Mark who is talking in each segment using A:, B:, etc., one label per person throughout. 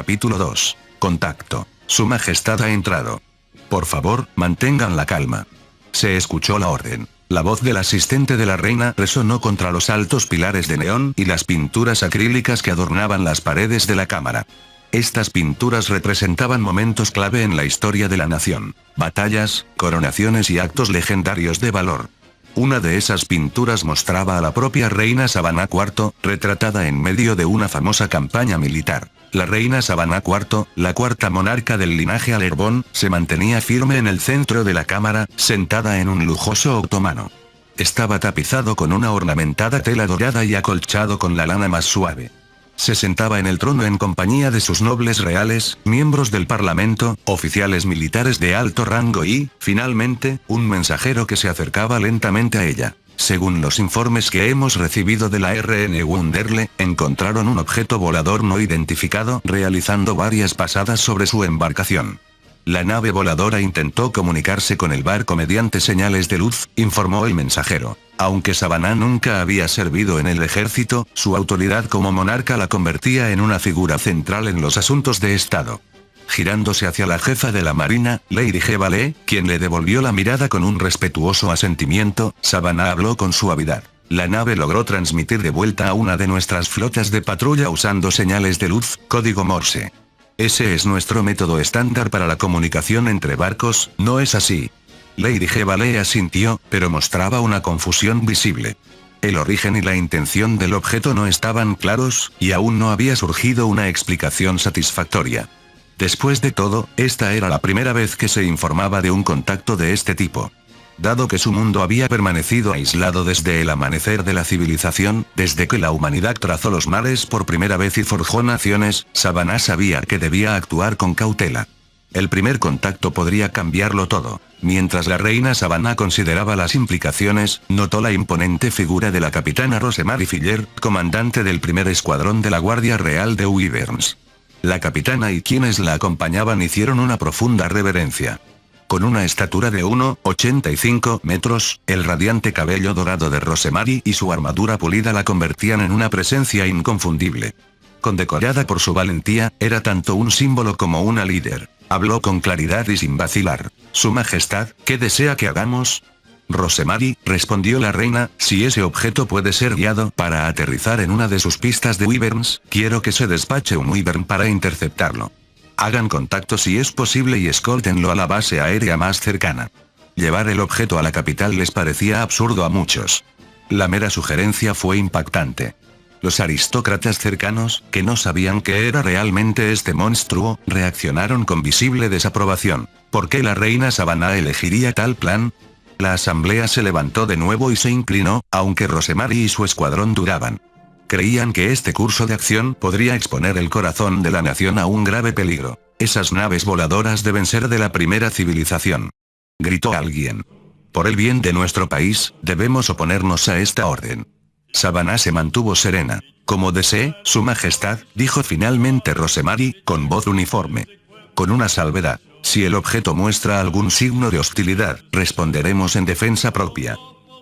A: Capítulo 2. Contacto. Su Majestad ha entrado. Por favor, mantengan la calma. Se escuchó la orden. La voz del asistente de la reina resonó contra los altos pilares de neón y las pinturas acrílicas que adornaban las paredes de la cámara. Estas pinturas representaban momentos clave en la historia de la nación, batallas, coronaciones y actos legendarios de valor. Una de esas pinturas mostraba a la propia reina Sabaná IV, retratada en medio de una famosa campaña militar. La reina Sabaná IV, la cuarta monarca del linaje Alerbón, se mantenía firme en el centro de la cámara, sentada en un lujoso otomano. Estaba tapizado con una ornamentada tela dorada y acolchado con la lana más suave. Se sentaba en el trono en compañía de sus nobles reales, miembros del parlamento, oficiales militares de alto rango y, finalmente, un mensajero que se acercaba lentamente a ella. Según los informes que hemos recibido de la RN Wunderle, encontraron un objeto volador no identificado realizando varias pasadas sobre su embarcación. La nave voladora intentó comunicarse con el barco mediante señales de luz, informó el mensajero. Aunque Sabaná nunca había servido en el ejército, su autoridad como monarca la convertía en una figura central en los asuntos de Estado. Girándose hacia la jefa de la marina, Lady Gebale, quien le devolvió la mirada con un respetuoso asentimiento, Sabaná habló con suavidad. La nave logró transmitir de vuelta a una de nuestras flotas de patrulla usando señales de luz, código Morse. Ese es nuestro método estándar para la comunicación entre barcos, ¿no es así? Lady Gebale asintió, pero mostraba una confusión visible. El origen y la intención del objeto no estaban claros, y aún no había surgido una explicación satisfactoria. Después de todo, esta era la primera vez que se informaba de un contacto de este tipo. Dado que su mundo había permanecido aislado desde el amanecer de la civilización, desde que la humanidad trazó los mares por primera vez y forjó naciones, Sabaná sabía que debía actuar con cautela. El primer contacto podría cambiarlo todo. Mientras la reina Sabaná consideraba las implicaciones, notó la imponente figura de la capitana Rosemary Filler, comandante del primer escuadrón de la Guardia Real de Wyverns. La capitana y quienes la acompañaban hicieron una profunda reverencia. Con una estatura de 1,85 metros, el radiante cabello dorado de Rosemary y su armadura pulida la convertían en una presencia inconfundible. Condecorada por su valentía, era tanto un símbolo como una líder. Habló con claridad y sin vacilar. Su Majestad, ¿qué desea que hagamos? Rosemary, respondió la reina, si ese objeto puede ser guiado para aterrizar en una de sus pistas de Wyverns, quiero que se despache un Wyvern para interceptarlo. Hagan contacto si es posible y escóltenlo a la base aérea más cercana. Llevar el objeto a la capital les parecía absurdo a muchos. La mera sugerencia fue impactante. Los aristócratas cercanos, que no sabían qué era realmente este monstruo, reaccionaron con visible desaprobación. ¿Por qué la reina Sabaná elegiría tal plan? La asamblea se levantó de nuevo y se inclinó, aunque Rosemary y su escuadrón dudaban. Creían que este curso de acción podría exponer el corazón de la nación a un grave peligro. Esas naves voladoras deben ser de la primera civilización. Gritó alguien. Por el bien de nuestro país, debemos oponernos a esta orden. Sabaná se mantuvo serena. Como desee, Su Majestad, dijo finalmente Rosemary, con voz uniforme. Con una salvedad. Si el objeto muestra algún signo de hostilidad, responderemos en defensa propia.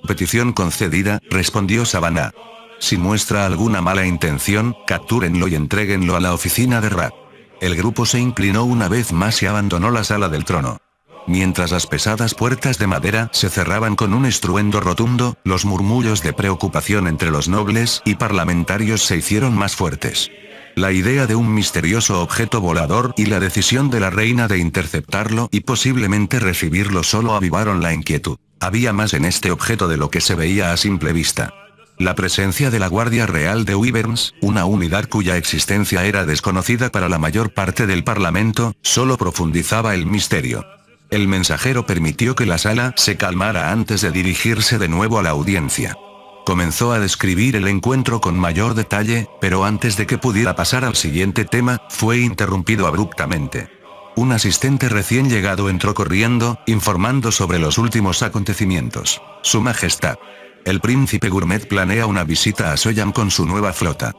A: Petición concedida, respondió Sabaná. Si muestra alguna mala intención, captúrenlo y entréguenlo a la oficina de Rat. El grupo se inclinó una vez más y abandonó la sala del trono. Mientras las pesadas puertas de madera se cerraban con un estruendo rotundo, los murmullos de preocupación entre los nobles y parlamentarios se hicieron más fuertes. La idea de un misterioso objeto volador y la decisión de la reina de interceptarlo y posiblemente recibirlo solo avivaron la inquietud. Había más en este objeto de lo que se veía a simple vista. La presencia de la Guardia Real de Wyverns, una unidad cuya existencia era desconocida para la mayor parte del parlamento, solo profundizaba el misterio. El mensajero permitió que la sala se calmara antes de dirigirse de nuevo a la audiencia. Comenzó a describir el encuentro con mayor detalle, pero antes de que pudiera pasar al siguiente tema, fue interrumpido abruptamente. Un asistente recién llegado entró corriendo, informando sobre los últimos acontecimientos. Su Majestad. El príncipe Gourmet planea una visita a Soyam con su nueva flota.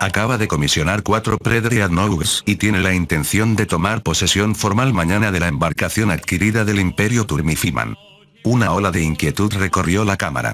A: Acaba de comisionar 4 Dreadnoughts y tiene la intención de tomar posesión formal mañana de la embarcación adquirida del Imperio Turmifiman. Una ola de inquietud recorrió la cámara.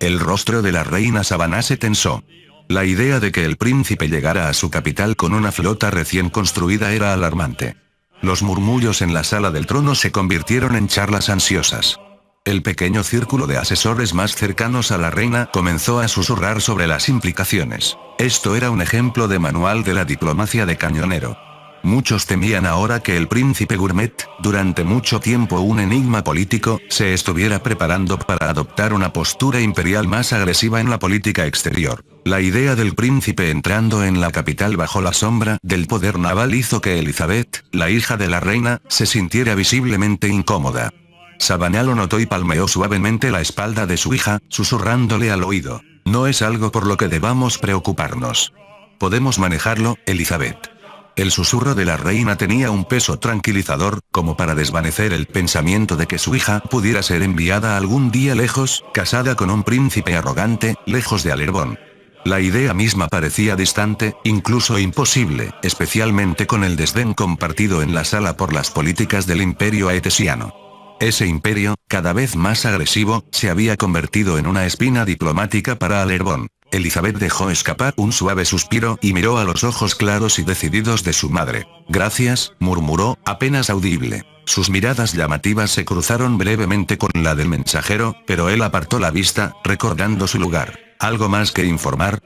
A: El rostro de la reina Sabaná se tensó. La idea de que el príncipe llegara a su capital con una flota recién construida era alarmante. Los murmullos en la sala del trono se convirtieron en charlas ansiosas. El pequeño círculo de asesores más cercanos a la reina comenzó a susurrar sobre las implicaciones. Esto era un ejemplo de manual de la diplomacia de cañonero. Muchos temían ahora que el príncipe Gourmet, durante mucho tiempo un enigma político, se estuviera preparando para adoptar una postura imperial más agresiva en la política exterior. La idea del príncipe entrando en la capital bajo la sombra del poder naval hizo que Elizabeth, la hija de la reina, se sintiera visiblemente incómoda. Savannah lo notó y palmeó suavemente la espalda de su hija, susurrándole al oído. No es algo por lo que debamos preocuparnos. Podemos manejarlo, Elizabeth. El susurro de la reina tenía un peso tranquilizador, como para desvanecer el pensamiento de que su hija pudiera ser enviada algún día lejos, casada con un príncipe arrogante, lejos de Alerbón. La idea misma parecía distante, incluso imposible, especialmente con el desdén compartido en la sala por las políticas del imperio aetesiano. Ese imperio, cada vez más agresivo, se había convertido en una espina diplomática para Alerbón. Elizabeth dejó escapar un suave suspiro y miró a los ojos claros y decididos de su madre. Gracias, murmuró, apenas audible. Sus miradas llamativas se cruzaron brevemente con la del mensajero, pero él apartó la vista, recordando su lugar. ¿Algo más que informar?,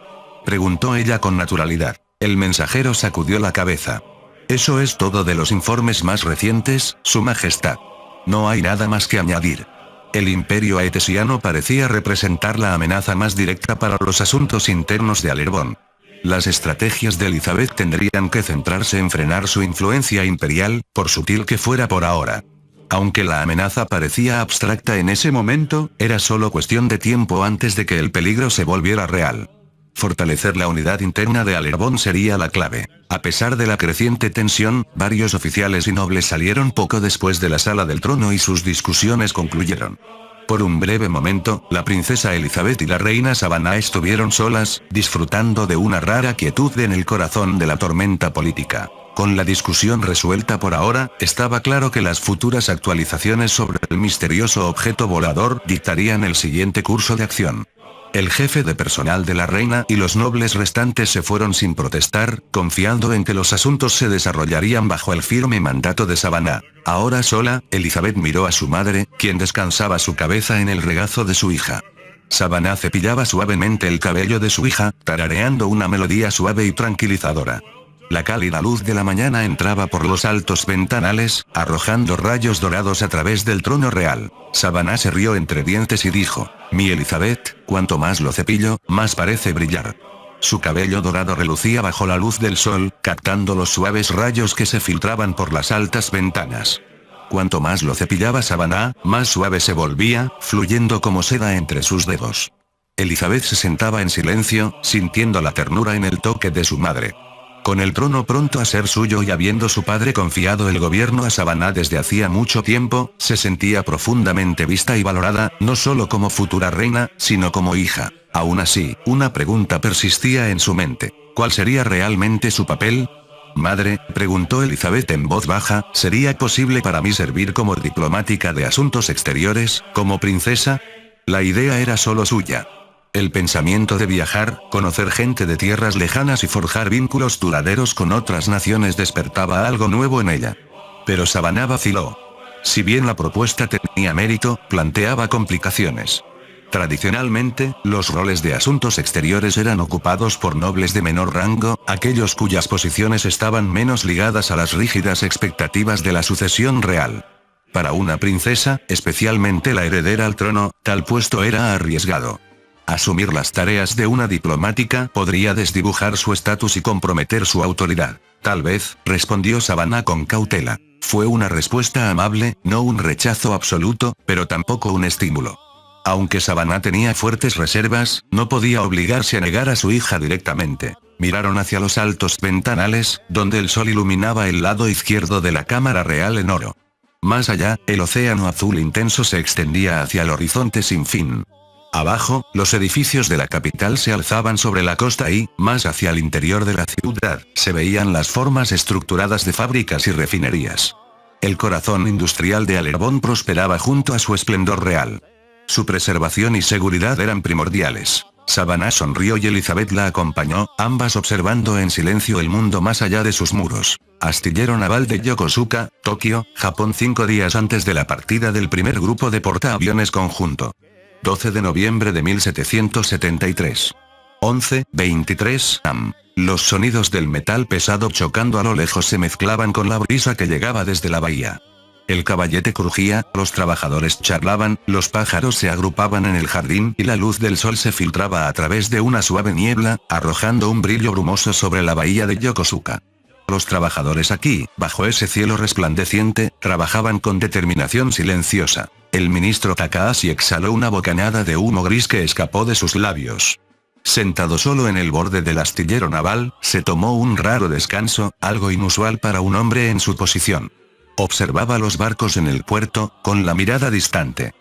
A: preguntó ella con naturalidad. El mensajero sacudió la cabeza. Eso es todo de los informes más recientes, Su Majestad. No hay nada más que añadir. El imperio aetesiano parecía representar la amenaza más directa para los asuntos internos de Alerbón. Las estrategias de Elizabeth tendrían que centrarse en frenar su influencia imperial, por sutil que fuera por ahora. Aunque la amenaza parecía abstracta en ese momento, era solo cuestión de tiempo antes de que el peligro se volviera real. Fortalecer la unidad interna de Alerbón sería la clave. A pesar de la creciente tensión, varios oficiales y nobles salieron poco después de la sala del trono y sus discusiones concluyeron. Por un breve momento, la princesa Elizabeth y la reina Savannah estuvieron solas, disfrutando de una rara quietud en el corazón de la tormenta política. Con la discusión resuelta por ahora, estaba claro que las futuras actualizaciones sobre el misterioso objeto volador dictarían el siguiente curso de acción. El jefe de personal de la reina y los nobles restantes se fueron sin protestar, confiando en que los asuntos se desarrollarían bajo el firme mandato de Savannah. Ahora sola, Elizabeth miró a su madre, quien descansaba su cabeza en el regazo de su hija. Savannah cepillaba suavemente el cabello de su hija, tarareando una melodía suave y tranquilizadora. La cálida luz de la mañana entraba por los altos ventanales, arrojando rayos dorados a través del trono real. Savannah se rió entre dientes y dijo: «Mi Elizabeth, cuanto más lo cepillo, más parece brillar». Su cabello dorado relucía bajo la luz del sol, captando los suaves rayos que se filtraban por las altas ventanas. Cuanto más lo cepillaba Savannah, más suave se volvía, fluyendo como seda entre sus dedos. Elizabeth se sentaba en silencio, sintiendo la ternura en el toque de su madre. Con el trono pronto a ser suyo y habiendo su padre confiado el gobierno a Savannah desde hacía mucho tiempo, se sentía profundamente vista y valorada, no solo como futura reina, sino como hija. Aún así, una pregunta persistía en su mente. ¿Cuál sería realmente su papel? «Madre», preguntó Elizabeth en voz baja, ¿sería posible para mí servir como diplomática de asuntos exteriores, como princesa? La idea era solo suya. El pensamiento de viajar, conocer gente de tierras lejanas y forjar vínculos duraderos con otras naciones despertaba algo nuevo en ella. Pero Savannah vaciló. Si bien la propuesta tenía mérito, planteaba complicaciones. Tradicionalmente, los roles de asuntos exteriores eran ocupados por nobles de menor rango, aquellos cuyas posiciones estaban menos ligadas a las rígidas expectativas de la sucesión real. Para una princesa, especialmente la heredera al trono, tal puesto era arriesgado. Asumir las tareas de una diplomática podría desdibujar su estatus y comprometer su autoridad. Tal vez, respondió Savannah con cautela. Fue una respuesta amable, no un rechazo absoluto, pero tampoco un estímulo. Aunque Savannah tenía fuertes reservas, no podía obligarse a negar a su hija directamente. Miraron hacia los altos ventanales, donde el sol iluminaba el lado izquierdo de la cámara real en oro. Más allá, el océano azul intenso se extendía hacia el horizonte sin fin. Abajo, los edificios de la capital se alzaban sobre la costa y, más hacia el interior de la ciudad, se veían las formas estructuradas de fábricas y refinerías. El corazón industrial de Alerbón prosperaba junto a su esplendor real. Su preservación y seguridad eran primordiales. Savannah sonrió y Elizabeth la acompañó, ambas observando en silencio el mundo más allá de sus muros. Astillero naval de Yokosuka, Tokio, Japón 5 días antes de la partida del primer grupo de portaaviones conjunto. 12 de noviembre de 1773. 11:23 am. Los sonidos del metal pesado chocando a lo lejos se mezclaban con la brisa que llegaba desde la bahía. El caballete crujía, los trabajadores charlaban, los pájaros se agrupaban en el jardín y la luz del sol se filtraba a través de una suave niebla, arrojando un brillo brumoso sobre la bahía de Yokosuka. Los trabajadores aquí, bajo ese cielo resplandeciente, trabajaban con determinación silenciosa. El ministro Takahashi exhaló una bocanada de humo gris que escapó de sus labios. Sentado solo en el borde del astillero naval, se tomó un raro descanso, algo inusual para un hombre en su posición. Observaba los barcos en el puerto, con la mirada distante.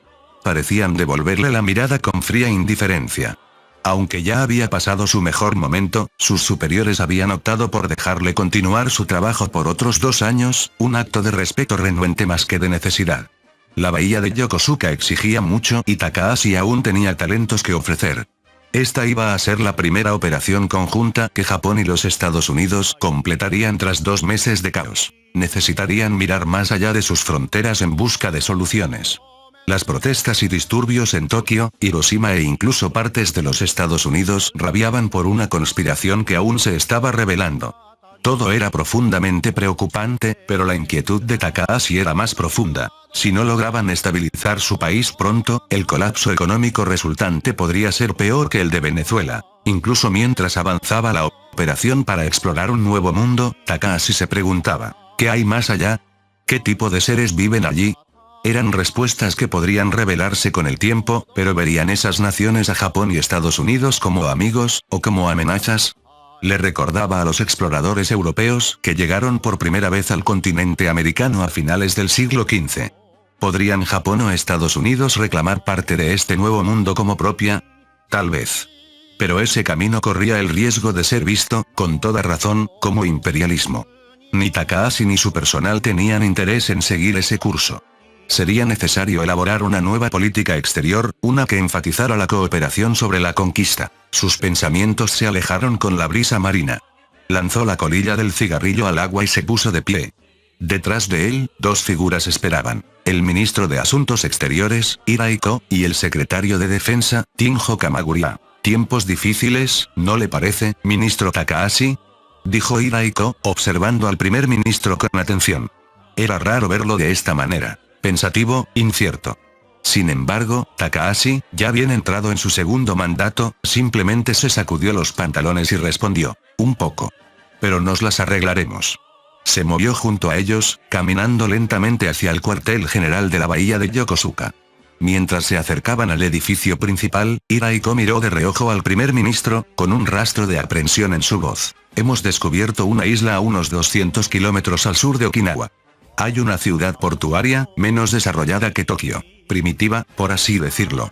A: Parecían devolverle la mirada con fría indiferencia. Aunque ya había pasado su mejor momento, sus superiores habían optado por dejarle continuar su trabajo por otros 2 años, un acto de respeto renuente más que de necesidad. La bahía de Yokosuka exigía mucho y Takahashi aún tenía talentos que ofrecer. Esta iba a ser la primera operación conjunta que Japón y los Estados Unidos completarían tras 2 meses de caos. Necesitarían mirar más allá de sus fronteras en busca de soluciones. Las protestas y disturbios en Tokio, Hiroshima e incluso partes de los Estados Unidos rabiaban por una conspiración que aún se estaba revelando. Todo era profundamente preocupante, pero la inquietud de Takahashi era más profunda. Si no lograban estabilizar su país pronto, el colapso económico resultante podría ser peor que el de Venezuela. Incluso mientras avanzaba la operación para explorar un nuevo mundo, Takahashi se preguntaba, ¿qué hay más allá? ¿Qué tipo de seres viven allí? Eran respuestas que podrían revelarse con el tiempo, pero ¿verían esas naciones a Japón y Estados Unidos como amigos, o como amenazas? Le recordaba a los exploradores europeos que llegaron por primera vez al continente americano a finales del siglo XV. ¿Podrían Japón o Estados Unidos reclamar parte de este nuevo mundo como propia? Tal vez. Pero ese camino corría el riesgo de ser visto, con toda razón, como imperialismo. Ni Takahashi ni su personal tenían interés en seguir ese curso. Sería necesario elaborar una nueva política exterior, una que enfatizara la cooperación sobre la conquista. Sus pensamientos se alejaron con la brisa marina. Lanzó la colilla del cigarrillo al agua y se puso de pie. Detrás de él, 2 figuras esperaban. El ministro de Asuntos Exteriores, Hiraiko, y el secretario de Defensa, Tinjo Kamaguria. Tiempos difíciles, ¿no le parece, ministro Takahashi? Dijo Hiraiko, observando al primer ministro con atención. Era raro verlo de esta manera. Pensativo, incierto. Sin embargo, Takahashi, ya bien entrado en su segundo mandato, simplemente se sacudió los pantalones y respondió, un poco. Pero nos las arreglaremos. Se movió junto a ellos, caminando lentamente hacia el cuartel general de la bahía de Yokosuka. Mientras se acercaban al edificio principal, Hiraiko miró de reojo al primer ministro, con un rastro de aprensión en su voz. Hemos descubierto una isla a unos 200 kilómetros al sur de Okinawa. Hay una ciudad portuaria, menos desarrollada que Tokio. Primitiva, por así decirlo.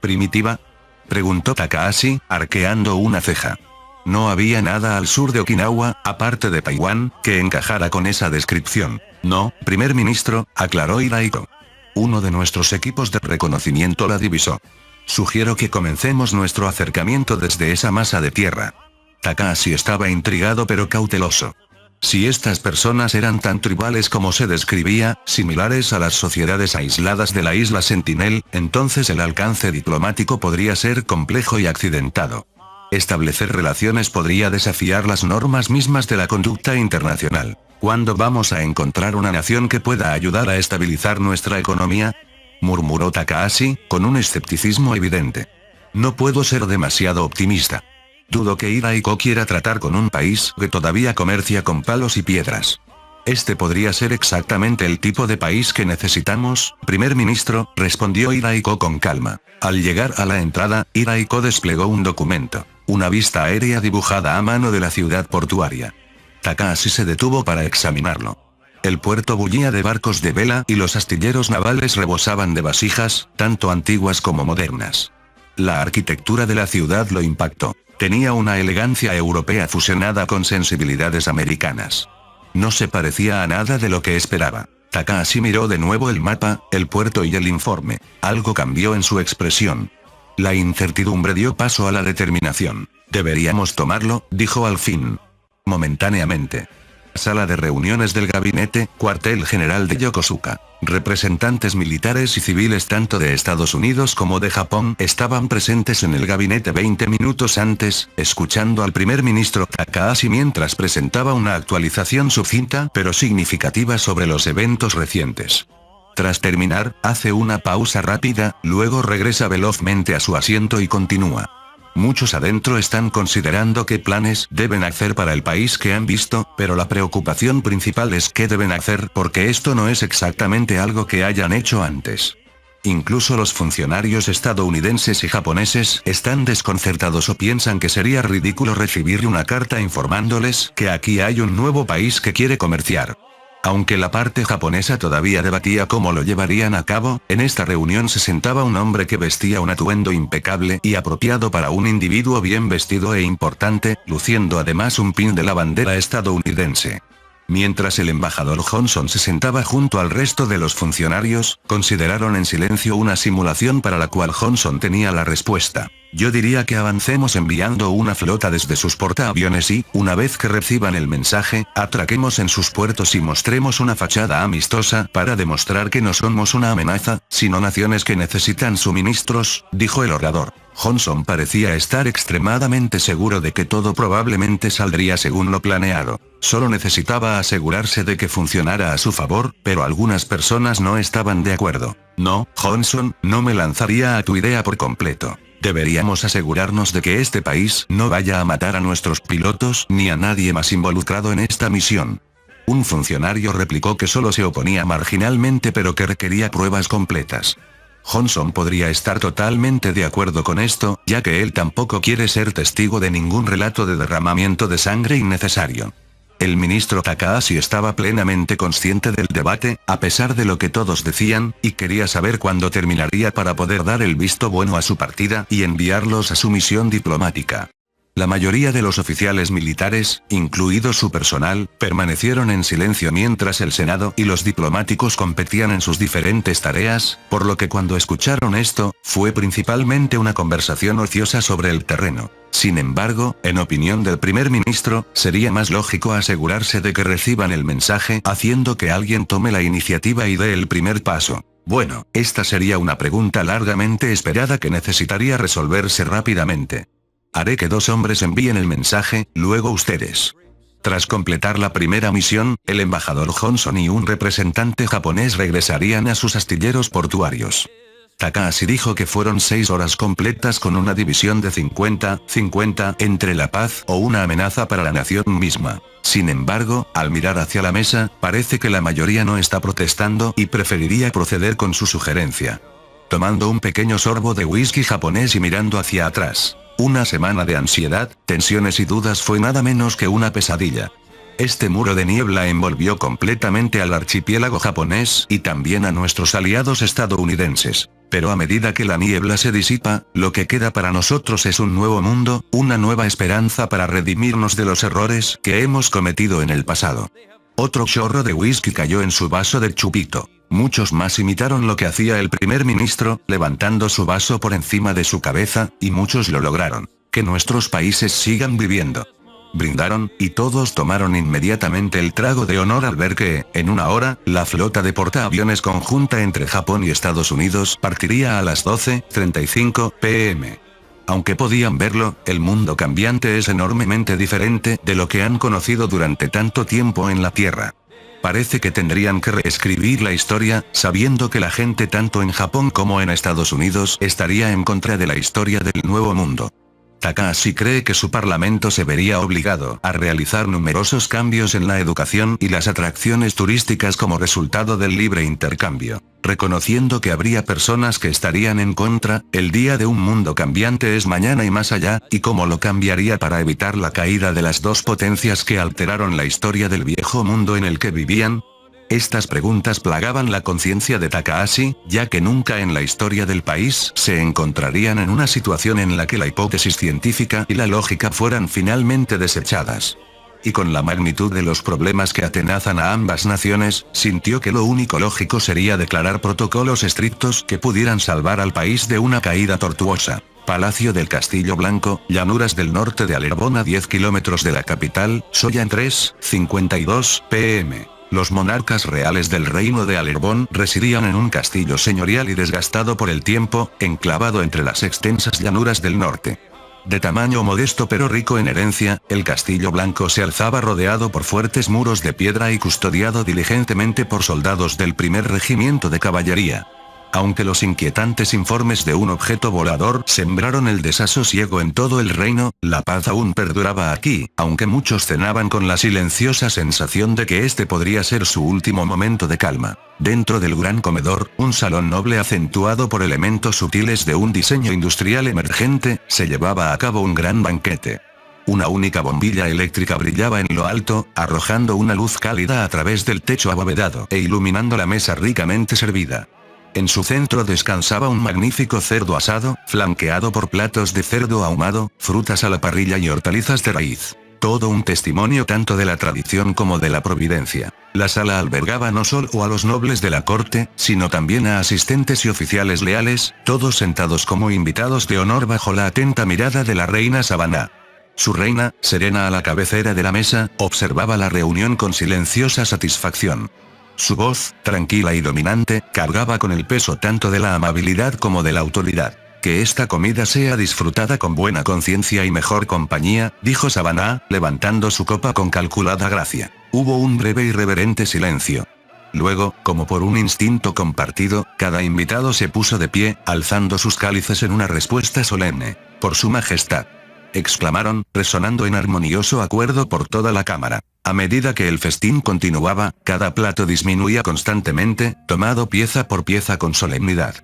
A: ¿Primitiva? Preguntó Takahashi, arqueando una ceja. No había nada al sur de Okinawa, aparte de Taiwán, que encajara con esa descripción. No, primer ministro, aclaró Hiraiko. Uno de nuestros equipos de reconocimiento la divisó. Sugiero que comencemos nuestro acercamiento desde esa masa de tierra. Takahashi estaba intrigado pero cauteloso. Si estas personas eran tan tribales como se describía, similares a las sociedades aisladas de la isla Sentinel, entonces el alcance diplomático podría ser complejo y accidentado. Establecer relaciones podría desafiar las normas mismas de la conducta internacional. ¿Cuándo vamos a encontrar una nación que pueda ayudar a estabilizar nuestra economía? Murmuró Takahashi, con un escepticismo evidente. No puedo ser demasiado optimista. Dudo que Hiraiko quiera tratar con un país que todavía comercia con palos y piedras. Este podría ser exactamente el tipo de país que necesitamos, primer ministro, respondió Hiraiko con calma. Al llegar a la entrada, Hiraiko desplegó un documento, una vista aérea dibujada a mano de la ciudad portuaria. Takahashi se detuvo para examinarlo. El puerto bullía de barcos de vela y los astilleros navales rebosaban de vasijas, tanto antiguas como modernas. La arquitectura de la ciudad lo impactó. Tenía una elegancia europea fusionada con sensibilidades americanas. No se parecía a nada de lo que esperaba. Takahashi miró de nuevo el mapa, el puerto y el informe. Algo cambió en su expresión. La incertidumbre dio paso a la determinación. Deberíamos tomarlo, dijo al fin. Momentáneamente. Sala de reuniones del gabinete, cuartel general de Yokosuka. Representantes militares y civiles tanto de Estados Unidos como de Japón estaban presentes en el gabinete 20 minutos antes, escuchando al primer ministro Takahashi mientras presentaba una actualización sucinta pero significativa sobre los eventos recientes. Tras terminar, hace una pausa rápida, luego regresa velozmente a su asiento y continúa. Muchos adentro están considerando qué planes deben hacer para el país que han visto, pero la preocupación principal es qué deben hacer porque esto no es exactamente algo que hayan hecho antes. Incluso los funcionarios estadounidenses y japoneses están desconcertados o piensan que sería ridículo recibir una carta informándoles que aquí hay un nuevo país que quiere comerciar. Aunque la parte japonesa todavía debatía cómo lo llevarían a cabo, en esta reunión se sentaba un hombre que vestía un atuendo impecable y apropiado para un individuo bien vestido e importante, luciendo además un pin de la bandera estadounidense. Mientras el embajador Johnson se sentaba junto al resto de los funcionarios, consideraron en silencio una simulación para la cual Johnson tenía la respuesta. Yo diría que avancemos enviando una flota desde sus portaaviones y, una vez que reciban el mensaje, atraquemos en sus puertos y mostremos una fachada amistosa para demostrar que no somos una amenaza, sino naciones que necesitan suministros, dijo el orador. Johnson parecía estar extremadamente seguro de que todo probablemente saldría según lo planeado. Solo necesitaba asegurarse de que funcionara a su favor, pero algunas personas no estaban de acuerdo. No, Johnson, no me lanzaría a tu idea por completo. Deberíamos asegurarnos de que este país no vaya a matar a nuestros pilotos ni a nadie más involucrado en esta misión. Un funcionario replicó que solo se oponía marginalmente pero que requería pruebas completas. Johnson podría estar totalmente de acuerdo con esto, ya que él tampoco quiere ser testigo de ningún relato de derramamiento de sangre innecesario. El ministro Takahashi estaba plenamente consciente del debate, a pesar de lo que todos decían, y quería saber cuándo terminaría para poder dar el visto bueno a su partida y enviarlos a su misión diplomática. La mayoría de los oficiales militares, incluido su personal, permanecieron en silencio mientras el Senado y los diplomáticos competían en sus diferentes tareas, por lo que cuando escucharon esto, fue principalmente una conversación ociosa sobre el terreno. Sin embargo, en opinión del primer ministro, sería más lógico asegurarse de que reciban el mensaje haciendo que alguien tome la iniciativa y dé el primer paso. Bueno, esta sería una pregunta largamente esperada que necesitaría resolverse rápidamente. Haré que 2 hombres envíen el mensaje, luego ustedes. Tras completar la primera misión, el embajador Johnson y un representante japonés regresarían a sus astilleros portuarios. Takahashi dijo que fueron 6 horas completas con una división de 50-50 entre la paz o una amenaza para la nación misma. Sin embargo, al mirar hacia la mesa, parece que la mayoría no está protestando y preferiría proceder con su sugerencia. Tomando un pequeño sorbo de whisky japonés y mirando hacia atrás. Una semana de ansiedad, tensiones y dudas fue nada menos que una pesadilla. Este muro de niebla envolvió completamente al archipiélago japonés y también a nuestros aliados estadounidenses. Pero a medida que la niebla se disipa, lo que queda para nosotros es un nuevo mundo, una nueva esperanza para redimirnos de los errores que hemos cometido en el pasado. Otro chorro de whisky cayó en su vaso de chupito. Muchos más imitaron lo que hacía el primer ministro, levantando su vaso por encima de su cabeza, y muchos lo lograron. Que nuestros países sigan viviendo. Brindaron, y todos tomaron inmediatamente el trago de honor al ver que, en una hora, la flota de portaaviones conjunta entre Japón y Estados Unidos partiría a las 12:35 p.m. Aunque podían verlo, el mundo cambiante es enormemente diferente de lo que han conocido durante tanto tiempo en la Tierra. Parece que tendrían que reescribir la historia, sabiendo que la gente tanto en Japón como en Estados Unidos estaría en contra de la historia del Nuevo Mundo. Takahashi cree que su parlamento se vería obligado a realizar numerosos cambios en la educación y las atracciones turísticas como resultado del libre intercambio. Reconociendo que habría personas que estarían en contra, el día de un mundo cambiante es mañana y más allá, y cómo lo cambiaría para evitar la caída de las 2 potencias que alteraron la historia del viejo mundo en el que vivían. Estas preguntas plagaban la conciencia de Takahashi, ya que nunca en la historia del país se encontrarían en una situación en la que la hipótesis científica y la lógica fueran finalmente desechadas. y con la magnitud de los problemas que atenazan a ambas naciones, sintió que lo único lógico sería declarar protocolos estrictos que pudieran salvar al país de una caída tortuosa. Palacio del Castillo Blanco, llanuras del norte de Alerbón a 10 kilómetros de la capital, Soyan 3:52 p.m. Los monarcas reales del reino de Alerbón residían en un castillo señorial y desgastado por el tiempo, enclavado entre las extensas llanuras del norte. De tamaño modesto pero rico en herencia, el Castillo Blanco se alzaba rodeado por fuertes muros de piedra y custodiado diligentemente por soldados del primer regimiento de caballería. Aunque los inquietantes informes de un objeto volador sembraron el desasosiego en todo el reino, la paz aún perduraba aquí, aunque muchos cenaban con la silenciosa sensación de que este podría ser su último momento de calma. Dentro del gran comedor, un salón noble acentuado por elementos sutiles de un diseño industrial emergente, se llevaba a cabo un gran banquete. Una única bombilla eléctrica brillaba en lo alto, arrojando una luz cálida a través del techo abovedado e iluminando la mesa ricamente servida. En su centro descansaba un magnífico cerdo asado, flanqueado por platos de cerdo ahumado, frutas a la parrilla y hortalizas de raíz. Todo un testimonio tanto de la tradición como de la providencia. La sala albergaba no solo a los nobles de la corte, sino también a asistentes y oficiales leales, todos sentados como invitados de honor bajo la atenta mirada de la reina Sabaná. Su reina, serena a la cabecera de la mesa, observaba la reunión con silenciosa satisfacción. Su voz, tranquila y dominante, cargaba con el peso tanto de la amabilidad como de la autoridad. Que esta comida sea disfrutada con buena conciencia y mejor compañía, dijo Sabaná, levantando su copa con calculada gracia. Hubo un breve y reverente silencio. Luego, como por un instinto compartido, cada invitado se puso de pie, alzando sus cálices en una respuesta solemne. «Por su majestad», exclamaron, resonando en armonioso acuerdo por toda la cámara. A medida que el festín continuaba, cada plato disminuía constantemente, tomado pieza por pieza con solemnidad.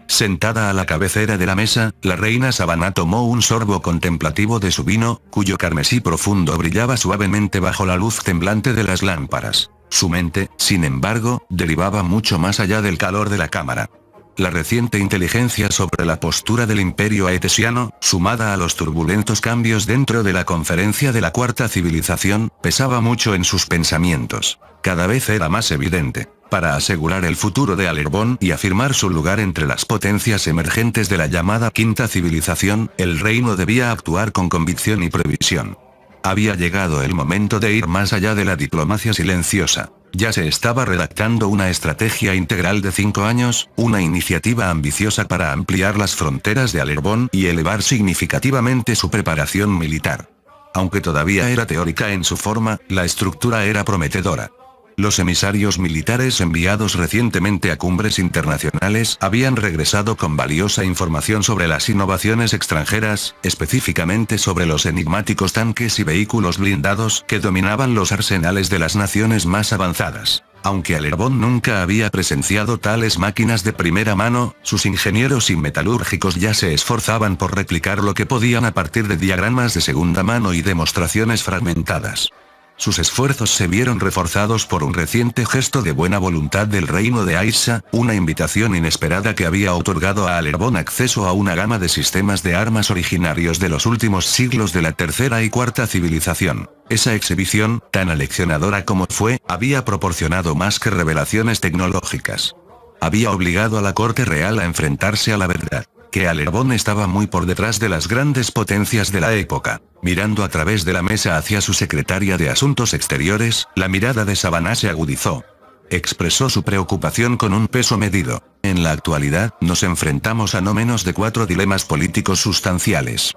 A: Sentada a la cabecera de la mesa, la reina Sabaná tomó un sorbo contemplativo de su vino, cuyo carmesí profundo brillaba suavemente bajo la luz temblante de las lámparas. Su mente, sin embargo, derivaba mucho más allá del calor de la cámara. La reciente inteligencia sobre la postura del imperio aetesiano, sumada a los turbulentos cambios dentro de la conferencia de la Cuarta Civilización, pesaba mucho en sus pensamientos. Cada vez era más evidente. Para asegurar el futuro de Alerbón y afirmar su lugar entre las potencias emergentes de la llamada Quinta Civilización, el reino debía actuar con convicción y previsión. Había llegado el momento de ir más allá de la diplomacia silenciosa. Ya se estaba redactando una estrategia integral de 5 años, una iniciativa ambiciosa para ampliar las fronteras de Alerbón y elevar significativamente su preparación militar. Aunque todavía era teórica en su forma, la estructura era prometedora. Los emisarios militares enviados recientemente a cumbres internacionales habían regresado con valiosa información sobre las innovaciones extranjeras, específicamente sobre los enigmáticos tanques y vehículos blindados que dominaban los arsenales de las naciones más avanzadas. Aunque Alerbón nunca había presenciado tales máquinas de primera mano, sus ingenieros y metalúrgicos ya se esforzaban por replicar lo que podían a partir de diagramas de segunda mano y demostraciones fragmentadas. Sus esfuerzos se vieron reforzados por un reciente gesto de buena voluntad del reino de Aissa, una invitación inesperada que había otorgado a Alerbón acceso a una gama de sistemas de armas originarios de los últimos siglos de la Tercera y Cuarta Civilización. Esa exhibición, tan aleccionadora como fue, había proporcionado más que revelaciones tecnológicas. Había obligado a la corte real a enfrentarse a la verdad. Que Alerbón estaba muy por detrás de las grandes potencias de la época. Mirando a través de la mesa hacia su secretaria de Asuntos Exteriores, la mirada de Sabaná se agudizó. Expresó su preocupación con un peso medido. En la actualidad, nos enfrentamos a no menos de 4 dilemas políticos sustanciales.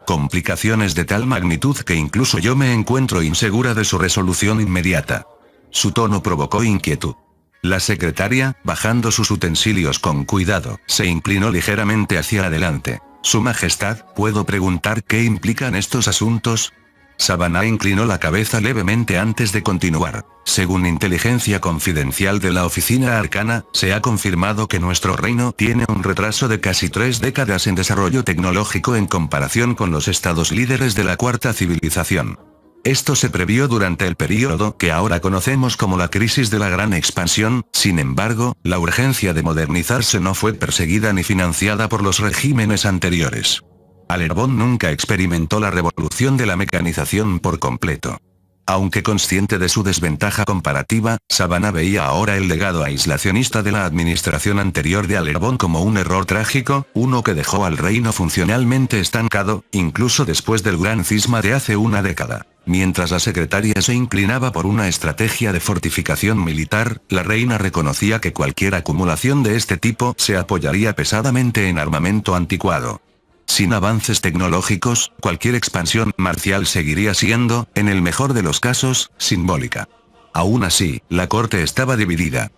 A: Complicaciones de tal magnitud que incluso yo me encuentro insegura de su resolución inmediata. Su tono provocó inquietud. La secretaria, bajando sus utensilios con cuidado, se inclinó ligeramente hacia adelante. Su Majestad, ¿puedo preguntar qué implican estos asuntos? Sabaná inclinó la cabeza levemente antes de continuar. Según inteligencia confidencial de la Oficina Arcana, se ha confirmado que nuestro reino tiene un retraso de casi 3 décadas en desarrollo tecnológico en comparación con los estados líderes de la Cuarta Civilización. Esto se previó durante el período que ahora conocemos como la crisis de la Gran Expansión, sin embargo, la urgencia de modernizarse no fue perseguida ni financiada por los regímenes anteriores. Alerbón nunca experimentó la revolución de la mecanización por completo. Aunque consciente de su desventaja comparativa, Savannah veía ahora el legado aislacionista de la administración anterior de Alerabón como un error trágico, uno que dejó al reino funcionalmente estancado, incluso después del gran cisma de hace una década. Mientras la secretaria se inclinaba por una estrategia de fortificación militar, la reina reconocía que cualquier acumulación de este tipo se apoyaría pesadamente en armamento anticuado. Sin avances tecnológicos, cualquier expansión marcial seguiría siendo, en el mejor de los casos, simbólica. Aún así, la corte estaba dividida.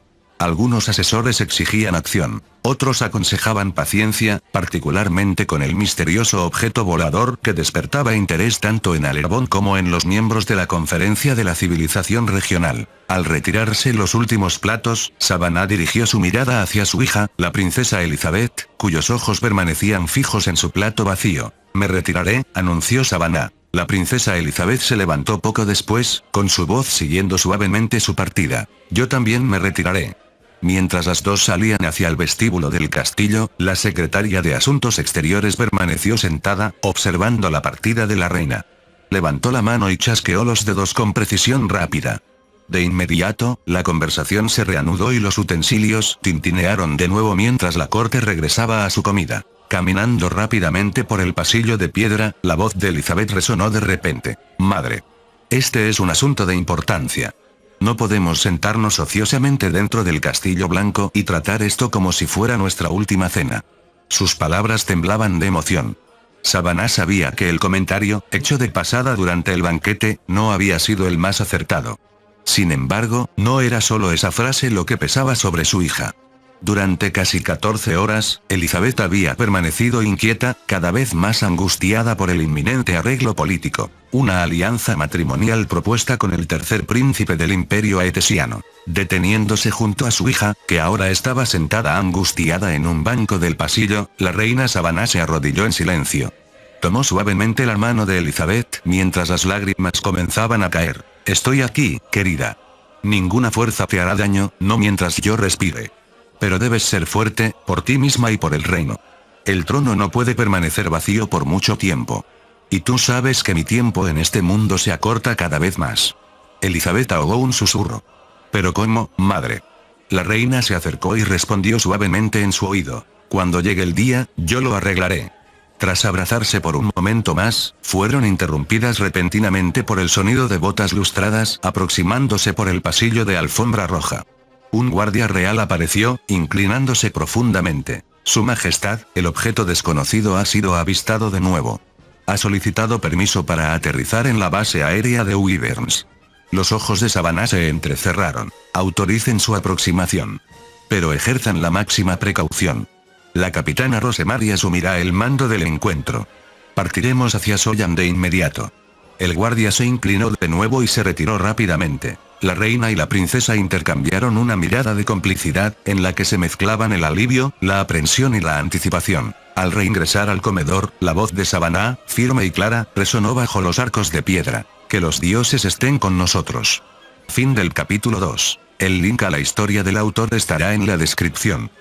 A: Algunos asesores exigían acción, otros aconsejaban paciencia, particularmente con el misterioso objeto volador que despertaba interés tanto en Alerabón como en los miembros de la Conferencia de la Civilización Regional. Al retirarse los últimos platos, Savannah dirigió su mirada hacia su hija, la princesa Elizabeth, cuyos ojos permanecían fijos en su plato vacío. Me retiraré, anunció Savannah. La princesa Elizabeth se levantó poco después, con su voz siguiendo suavemente su partida. Yo también me retiraré. Mientras las dos salían hacia el vestíbulo del castillo, la secretaria de Asuntos Exteriores permaneció sentada, observando la partida de la reina. Levantó la mano y chasqueó los dedos con precisión rápida. De inmediato, la conversación se reanudó y los utensilios tintinearon de nuevo mientras la corte regresaba a su comida. Caminando rápidamente por el pasillo de piedra, la voz de Elizabeth resonó de repente. Madre. Este es un asunto de importancia. No podemos sentarnos ociosamente dentro del castillo blanco y tratar esto como si fuera nuestra última cena. Sus palabras temblaban de emoción. Savannah sabía que el comentario, hecho de pasada durante el banquete, no había sido el más acertado. Sin embargo, no era solo esa frase lo que pesaba sobre su hija. Durante casi 14 horas, Elizabeth había permanecido inquieta, cada vez más angustiada por el inminente arreglo político. Una alianza matrimonial propuesta con el tercer príncipe del imperio aetesiano. Deteniéndose junto a su hija, que ahora estaba sentada angustiada en un banco del pasillo, la reina Savannah se arrodilló en silencio. Tomó suavemente la mano de Elizabeth, mientras las lágrimas comenzaban a caer. Estoy aquí, querida. Ninguna fuerza te hará daño, no mientras yo respire. Pero debes ser fuerte, por ti misma y por el reino. El trono no puede permanecer vacío por mucho tiempo. Y tú sabes que mi tiempo en este mundo se acorta cada vez más. Elizabeth ahogó un susurro. ¿Pero cómo, madre? La reina se acercó y respondió suavemente en su oído. Cuando llegue el día, yo lo arreglaré. Tras abrazarse por un momento más, fueron interrumpidas repentinamente por el sonido de botas lustradas aproximándose por el pasillo de alfombra roja. Un guardia real apareció, inclinándose profundamente. Su Majestad, el objeto desconocido ha sido avistado de nuevo. Ha solicitado permiso para aterrizar en la base aérea de Wyverns. Los ojos de Savannah se entrecerraron. Autoricen su aproximación. Pero ejerzan la máxima precaución. La capitana Rosemary asumirá el mando del encuentro. Partiremos hacia Soyan de inmediato. El guardia se inclinó de nuevo y se retiró rápidamente. La reina y la princesa intercambiaron una mirada de complicidad, en la que se mezclaban el alivio, la aprensión y la anticipación. Al reingresar al comedor, la voz de Savannah, firme y clara, resonó bajo los arcos de piedra. Que los dioses estén con nosotros. Fin del capítulo 2. El link a la historia del autor estará en la descripción.